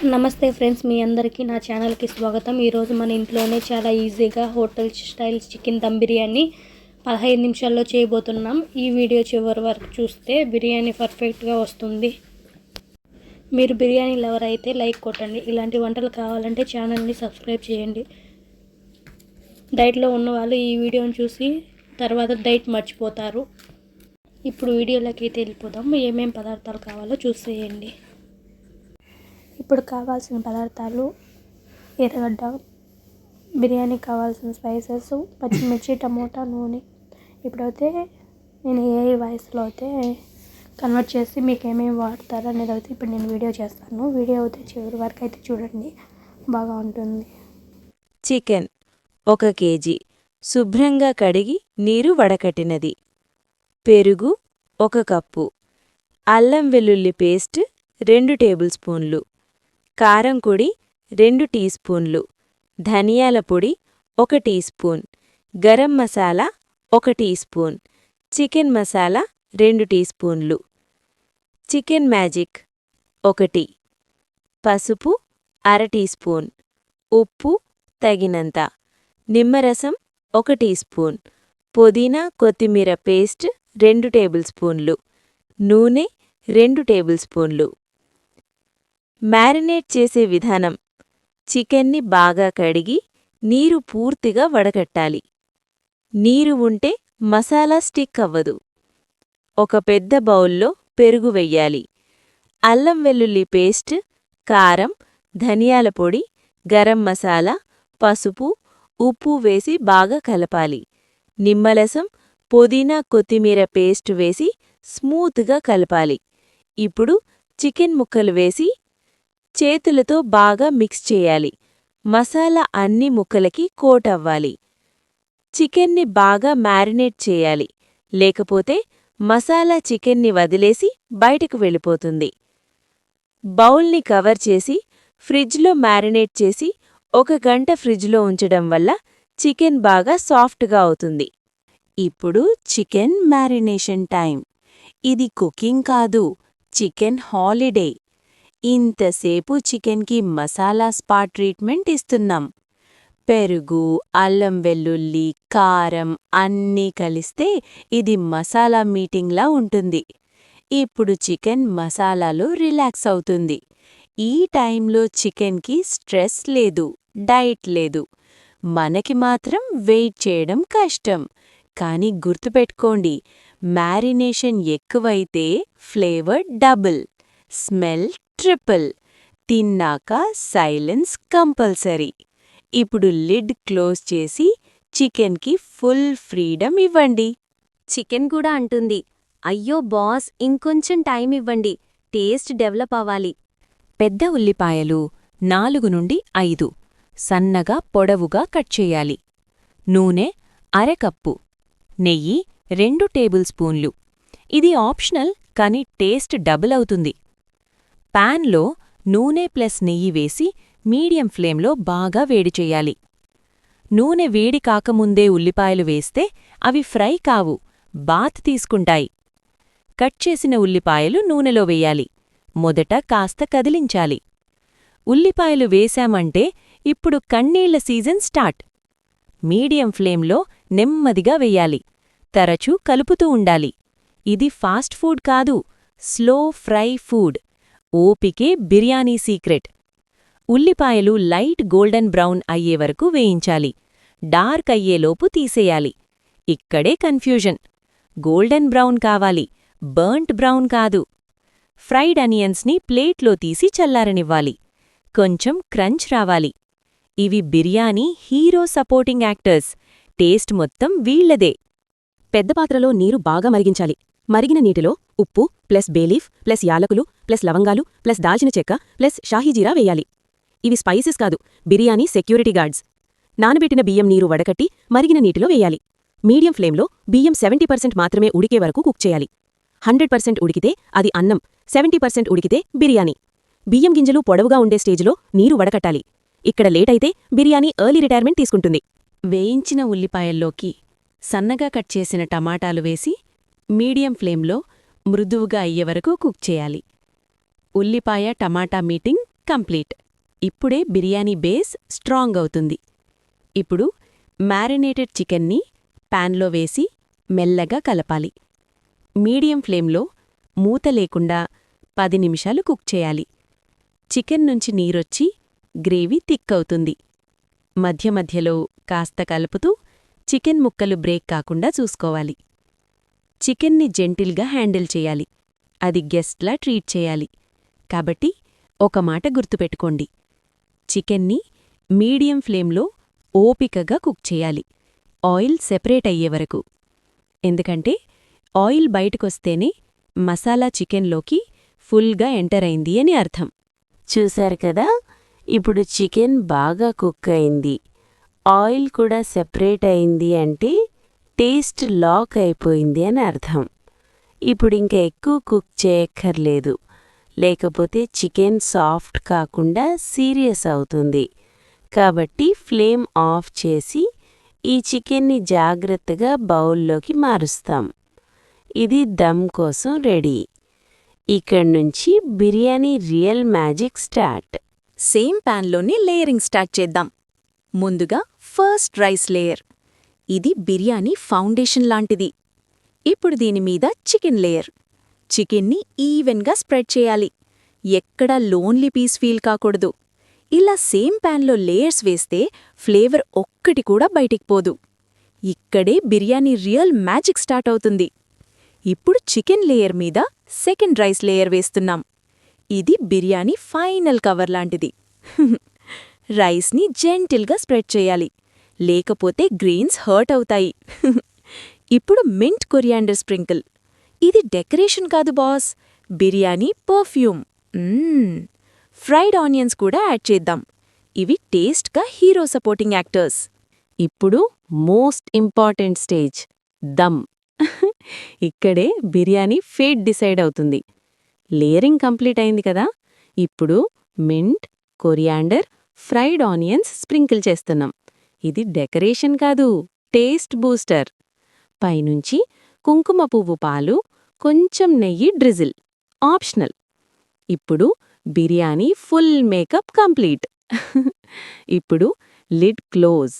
నమస్తే ఫ్రెండ్స్, మీ అందరికీ నా ఛానల్కి స్వాగతం. ఈరోజు మన ఇంట్లోనే చాలా ఈజీగా hotel style chicken dum biryani 15 నిమిషాల్లో చేయబోతున్నాం. ఈ వీడియో చివరి వరకు చూస్తే బిర్యానీ పర్ఫెక్ట్గా వస్తుంది. మీరు బిర్యానీ లవర్ అయితే లైక్ కొట్టండి. ఇలాంటి వంటలు కావాలంటే ఛానల్ని సబ్స్క్రైబ్ చేయండి. డైట్లో ఉన్న వాళ్ళు ఈ వీడియోని చూసి తర్వాత డైట్ మర్చిపోతారు. ఇప్పుడు వీడియోలోకి అయితే వెళ్ళిపోదాం. ఏమేం పదార్థాలు కావాలో చూసేయండి. ఇప్పుడు కావాల్సిన పదార్థాలు: ఎర్రగడ్డ, బిర్యానీకి కావాల్సిన స్పైసెస్, పచ్చిమిర్చి, టమోటా, నూనె. ఇప్పుడైతే నేను ఏ వాయిస్లో అయితే కన్వర్ట్ చేసి మీకు ఏమేమి వాడతారు అనేది అయితే ఇప్పుడు నేను వీడియో చేస్తాను. వీడియో అయితే చివరి వరకు అయితే చూడండి, బాగా ఉంటుంది. చికెన్ 1 కేజీ శుభ్రంగా కడిగి నీరు వడకట్టినది. పెరుగు 1 కప్పు. అల్లం వెల్లుల్లి పేస్ట్ 2 టేబుల్ స్పూన్లు. కారం పొడి 2 టీ స్పూన్లు. ధనియాల పొడి 1 teaspoon. Garam masala 1 teaspoon. Chicken masala 2 టీ స్పూన్లు. Chicken magic 1. పసుపు 1/2 టీ స్పూన్. ఉప్పు తగినంత. నిమ్మరసం 1 టీ స్పూన్. పుదీనా కొత్తిమీర పేస్ట్ 2 టేబుల్ స్పూన్లు. నూనె 2 టేబుల్ స్పూన్లు. మ్యారినేట్ చేసే విధానం: చికెన్ని బాగా కడిగి నీరు పూర్తిగా వడకట్టాలి. నీరు ఉంటే మసాలా స్టిక్ అవ్వదు. ఒక పెద్ద బౌల్లో పెరుగు వెయ్యాలి. అల్లం వెల్లుల్లి పేస్ట్, కారం, ధనియాల పొడి, గరం మసాలా, పసుపు, ఉప్పు వేసి బాగా కలపాలి. నిమ్మరసం, పుదీనా కొత్తిమీర పేస్ట్ వేసి స్మూత్గా కలపాలి. ఇప్పుడు చికెన్ ముక్కలు వేసి చేతులతో బాగా మిక్స్ చేయాలి. మసాలా అన్ని ముక్కలకి కోట్ అవ్వాలి. చికెన్ని బాగా మ్యారినేట్ చేయాలి, లేకపోతే మసాలా చికెన్ని వదిలేసి బయటకు వెళ్ళిపోతుంది. బౌల్ని కవర్ చేసి ఫ్రిడ్జ్లో మ్యారినేట్ చేసి 1 గంట ఫ్రిడ్జ్లో ఉంచడం వల్ల చికెన్ బాగా సాఫ్ట్గా అవుతుంది. ఇప్పుడు చికెన్ మ్యారినేషన్ టైం. ఇది కుకింగ్ కాదు, చికెన్ హాలిడే. ఇంతసేపు చికెన్కి మసాలా స్పా ట్రీట్మెంట్ ఇస్తున్నాం. పెరుగు, అల్లం వెల్లుల్లి, కారం అన్నీ కలిస్తే ఇది మసాలా మీటింగ్లా ఉంటుంది. ఇప్పుడు చికెన్ మసాలాలో రిలాక్స్ అవుతుంది. ఈ టైంలో చికెన్కి స్ట్రెస్ లేదు, డైట్ లేదు. మనకి మాత్రం వెయిట్ చేయడం కష్టం. కానీ గుర్తుపెట్టుకోండి, మ్యారినేషన్ ఎక్కువైతే ఫ్లేవర్ డబుల్, స్మెల్ ట్రిపుల్. తిన్నాక సైలెన్స్ కంపల్సరీ. ఇప్పుడు లిడ్ క్లోజ్ చేసి చికెన్కి ఫుల్ ఫ్రీడమ్ ఇవ్వండి. చికెన్ కూడా అంటుంది, అయ్యో బాస్, ఇంకొంచెం టైం ఇవ్వండి, టేస్ట్ డెవలప్ అవ్వాలి. పెద్ద ఉల్లిపాయలు 4 నుండి 5 సన్నగా పొడవుగా కట్ చేయాలి. నూనె 1/2 కప్పు. నెయ్యి 2 టేబుల్ స్పూన్లు. ఇది ఆప్షనల్, కానీ టేస్ట్ డబుల్ అవుతుంది. పాన్లో నూనె ప్లస్ నెయ్యి వేసి మీడియం ఫ్లేమ్లో బాగా వేడి చెయ్యాలి. నూనె వేడి కాకముందే ఉల్లిపాయలు వేస్తే అవి ఫ్రై కావు, బాత్ తీసుకుంటాయి. కట్ చేసిన ఉల్లిపాయలు నూనెలో వెయ్యాలి. మొదట కాస్త కదిలించాలి. ఉల్లిపాయలు వేశామంటే ఇప్పుడు కన్నీళ్ల సీజన్ స్టార్ట్. మీడియం ఫ్లేమ్లో నెమ్మదిగా వెయ్యాలి. తరచూ కలుపుతూ ఉండాలి. ఇది ఫాస్ట్ ఫుడ్ కాదు, స్లో ఫ్రై ఫుడ్. ఓపికే బిర్యానీ సీక్రెట్. ఉల్లిపాయలు లైట్ గోల్డెన్ బ్రౌన్ అయ్యేవరకు వేయించాలి. డార్క్ అయ్యేలోపు తీసేయాలి. ఇక్కడే కన్ఫ్యూజన్. గోల్డెన్ బ్రౌన్ కావాలి, బర్న్ట్ బ్రౌన్ కాదు. ఫ్రైడ్ అనియన్స్ని ప్లేట్లో తీసి చల్లారనివ్వాలి. కొంచెం క్రంచ్ రావాలి. ఇవి biryani hero supporting actors. Taste మొత్తం వీళ్లదే. పెద్ద పాత్రలో నీరు బాగా మరిగించాలి. మరిగిన నీటిలో ఉప్పు ప్లస్ బేలీఫ్ ప్లస్ యాలకులు ప్లస్ లవంగాలు ప్లస్ దాల్చిన చెక్క ప్లస్ షాహీజీరా వేయాలి. ఇవి స్పైసెస్ కాదు, బిర్యానీ సెక్యూరిటీ గార్డ్స్. నానబెట్టిన బియ్యం నీరు వడకట్టి మరిగిన నీటిలో వేయాలి. మీడియం ఫ్లేమ్లో బియ్యం 70% మాత్రమే ఉడికే వరకు కుక్ చేయాలి. 100% ఉడికితే అది అన్నం, 70% ఉడికితే బిర్యానీ. బియ్యం గింజలు పొడవుగా ఉండే స్టేజ్లో నీరు వడకట్టాలి. ఇక్కడ లేటైతే బిర్యానీ ఎర్లీ రిటైర్మెంట్ తీసుకుంటుంది. వేయించిన ఉల్లిపాయల్లోకి సన్నగా కట్ చేసిన టమాటాలు వేసి మీడియం ఫ్లేమ్లో మృదువుగా అయ్యేవరకు కుక్ చేయాలి. ఉల్లిపాయ టమాటా మీటింగ్ కంప్లీట్. ఇప్పుడే బిర్యానీ బేస్ స్ట్రాంగ్ అవుతుంది. ఇప్పుడు మ్యారినేటెడ్ చికెన్ని ప్యాన్లో వేసి మెల్లగా కలపాలి. మీడియం ఫ్లేమ్లో మూత లేకుండా 10 నిమిషాలు కుక్ చేయాలి. చికెన్ నుంచి నీరొచ్చి గ్రేవీ థిక్ అవుతుంది. మధ్య మధ్యలో కాస్త కలుపుతూ చికెన్ ముక్కలు బ్రేక్ కాకుండా చూసుకోవాలి. చికెన్ని జెంటిల్గా హ్యాండిల్ చేయాలి. అది గెస్ట్లా ట్రీట్ చేయాలి. కాబట్టి ఒక మాట గుర్తుపెట్టుకోండి, చికెన్ని మీడియం ఫ్లేమ్లో ఓపికగా కుక్ చేయాలి, ఆయిల్ సెపరేట్ అయ్యే వరకు. ఎందుకంటే ఆయిల్ బయటకొస్తేనే మసాలా చికెన్లోకి ఫుల్గా ఎంటర్ అయింది అని అర్థం. చూశారు కదా, ఇప్పుడు చికెన్ బాగా కుక్ అయింది, ఆయిల్ కూడా సెపరేట్ అయింది అంటే టేస్ట్ లాక్ అయిపోయింది అని అర్థం. ఇప్పుడు ఇంకా ఎక్కువ కుక్ చేయక్కర్లేదు, లేకపోతే చికెన్ సాఫ్ట్ కాకుండా సీరియస్ అవుతుంది. కాబట్టి ఫ్లేమ్ ఆఫ్ చేసి ఈ చికెన్ని జాగ్రత్తగా బౌల్లోకి మారుస్తాం. ఇది దమ్ కోసం రెడీ. ఇక్కడ్నుంచి biryani real magic start. Same ప్యాన్లోనే లేయరింగ్ స్టార్ట్ చేద్దాం. ముందుగా ఫస్ట్ రైస్ లేయర్. ఇది బిర్యానీ ఫౌండేషన్ లాంటిది. ఇప్పుడు దీనిమీద చికెన్ లేయర్. చికెన్ని ఈవెన్గా స్ప్రెడ్ చేయాలి, ఎక్కడా లోన్లీ పీస్ ఫీల్ కాకూడదు. ఇలా సేమ్ ప్యాన్లో లేయర్స్ వేస్తే ఫ్లేవర్ ఒక్కటి కూడా బయటికి పోదు. ఇక్కడే బిర్యానీ రియల్ మ్యాజిక్ స్టార్ట్ అవుతుంది. ఇప్పుడు చికెన్ లేయర్ మీద సెకండ్ రైస్ లేయర్ వేస్తున్నాం. ఇది బిర్యానీ ఫైనల్ కవర్ లాంటిది. రైస్ని జెంటిల్గా స్ప్రెడ్ చేయాలి, లేకపోతే గ్రెయిన్స్ హర్ట్ అవుతాయి. ఇప్పుడు మింట్ కొరియాండర్ స్ప్రింకిల్. ఇది డెకరేషన్ కాదు boss, biryani perfume. Fried onions కూడా యాడ్ చేద్దాం. ఇవి టేస్ట్గా హీరో సపోర్టింగ్ యాక్టర్స్. ఇప్పుడు మోస్ట్ ఇంపార్టెంట్ స్టేజ్, దమ్. ఇక్కడే బిర్యానీ ఫేట్ డిసైడ్ అవుతుంది. లేయరింగ్ కంప్లీట్ అయింది కదా, ఇప్పుడు mint, coriander, fried onions sprinkle చేస్తున్నాం. ఇది డెకరేషన్ కాదు, టేస్ట్ బూస్టర్. పైనుంచి కుంకుమ పువ్వు పాలు, కొంచెం నెయ్యి డ్రిజిల్, ఆప్షనల్. ఇప్పుడు బిర్యానీ ఫుల్ మేకప్ కంప్లీట్. ఇప్పుడు లిడ్ క్లోజ్.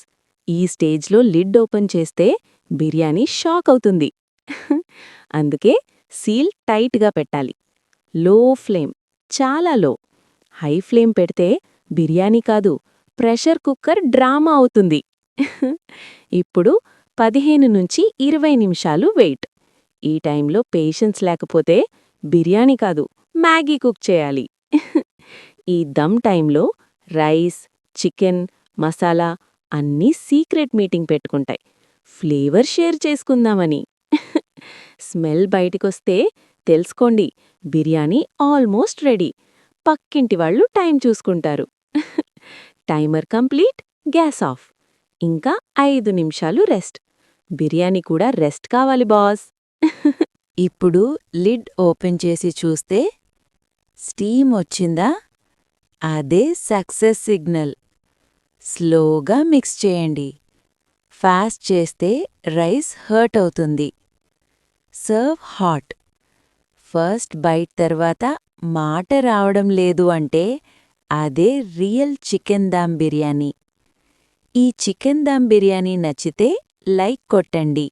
ఈ స్టేజ్లో లిడ్ ఓపెన్ చేస్తే బిర్యానీ షాక్ అవుతుంది. అందుకే సీల్ టైట్గా పెట్టాలి. లో ఫ్లేమ్, చాలా లో. హై ఫ్లేమ్ పెడితే బిర్యానీ కాదు, ప్రెషర్ కుక్కర్ డ్రామా అవుతుంది. ఇప్పుడు 15 నుంచి 20 నిమిషాలు వెయిట్. ఈ టైంలో పేషెన్స్ లేకపోతే బిర్యానీ కాదు, మ్యాగీ కుక్ చేయాలి. ఈ దమ్ టైంలో రైస్, చికెన్, మసాలా అన్నీ సీక్రెట్ మీటింగ్ పెట్టుకుంటాయి, ఫ్లేవర్ షేర్ చేసుకుందామని. స్మెల్ బయటికొస్తే తెలుసుకోండి, బిర్యానీ ఆల్మోస్ట్ రెడీ. పక్కింటి వాళ్ళు టైం చూసుకుంటారు. Timer complete, gas off. ఇంకా 5 నిమిషాలు రెస్ట్. బిర్యానీ కూడా రెస్ట్ కావాలి బాస్. ఇప్పుడు లిడ్ ఓపెన్ చేసి చూస్తే స్టీమ్ వచ్చిందా? అదే సక్సెస్ సిగ్నల్. స్లోగా మిక్స్ చేయండి. ఫాస్ట్ చేస్తే రైస్ హర్ట్ అవుతుంది. Serve hot. ఫస్ట్ బైట్ తర్వాత మాట రావడం లేదు అంటే అదే రియల్ చికెన్ దమ్ బిర్యానీ. ఈ చికెన్ దమ్ బిర్యానీ నచ్చితే లైక్ కొట్టండి.